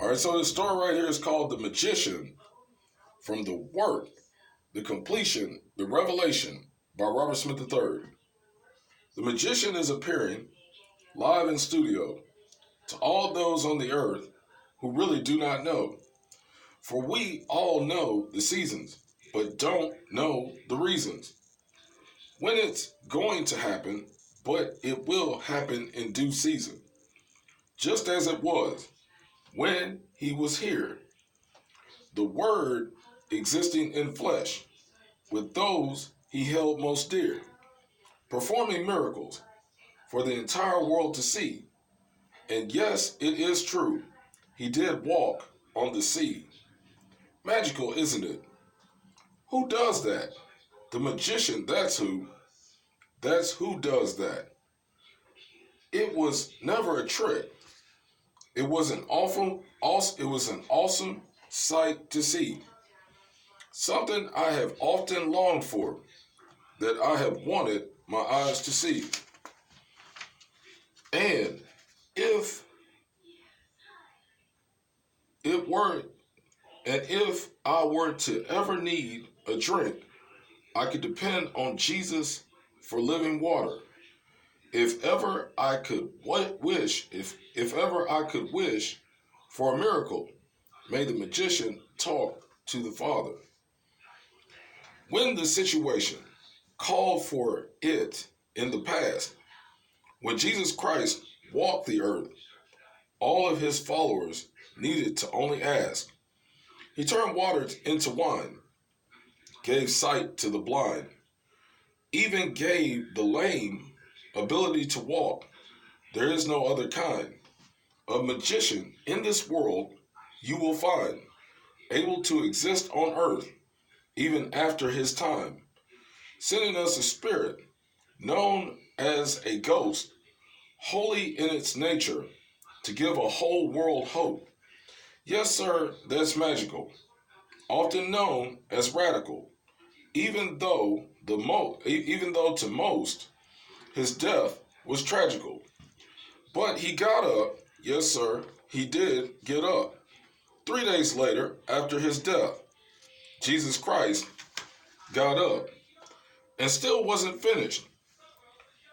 All right, so the story right here is called The Magician, from the Work, the Completion, the Revelation by Robert Smith III. The magician is appearing live in studio to all those on the earth who really do not know. For we all know the seasons, but don't know the reasons. When it's going to happen, but it will happen in due season. Just as it was when he was here, the Word existing in flesh, with those he held most dear, performing miracles for the entire world to see. And yes, it is true, he did walk on the sea. Magical, isn't it? Who does that? The magician, that's who. That's who does that. It was never a trick. It was an awesome sight to see. Something I have often longed for, that I have wanted my eyes to see. And if it were, and if I were to ever need a drink, I could depend on Jesus for living water. If ever I could if ever I could wish for a miracle, may the magician talk to the Father. When the situation called for it in the past, when Jesus Christ walked the earth, all of his followers needed to only ask. He turned water into wine, gave sight to the blind, even gave the lame ability to walk. There is no other kind of magician in this world you will find able to exist on earth even after his time, sending us a spirit known as a ghost, holy in its nature, to give a whole world hope. Yes, sir, that's magical, often known as radical, even though to most his death was tragical. But he got up. Yes, sir, he did get up. 3 days later, after his death, Jesus Christ got up and still wasn't finished.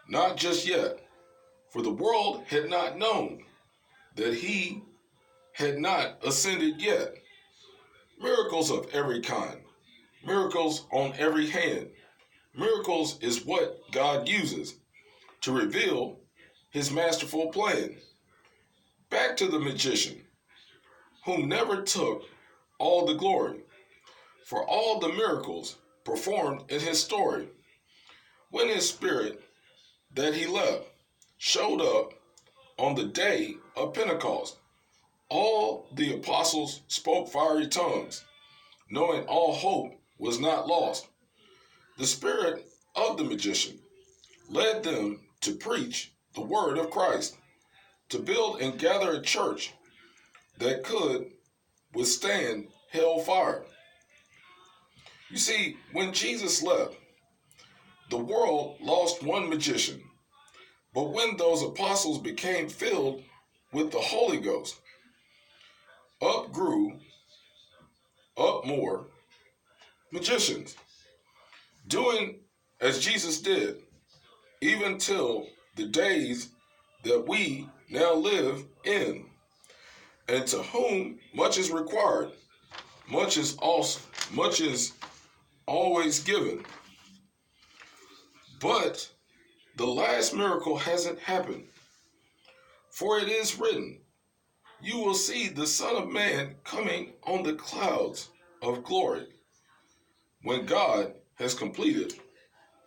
Not just yet, for the world had not known that he had not ascended yet. Miracles of every kind, miracles on every hand. Miracles is what God uses to reveal his masterful plan. Back to the magician, whom never took all the glory for all the miracles performed in his story. When his spirit that he left showed up on the day of Pentecost, all the apostles spoke fiery tongues, knowing all hope was not lost. The spirit of the magician led them to preach the word of Christ, to build and gather a church that could withstand hellfire. You see, when Jesus left, the world lost one magician, but when those apostles became filled with the Holy Ghost, up more magicians, doing as Jesus did, even till the days that we now live in. And to whom much is required, much is always given. But the last miracle hasn't happened. For it is written, you will see the Son of Man coming on the clouds of glory, when God has completed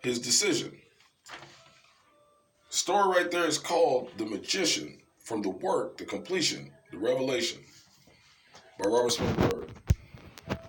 his decision. The story right there is called The Magician, from the Work, the Completion, the Revelation by Robert Smith III.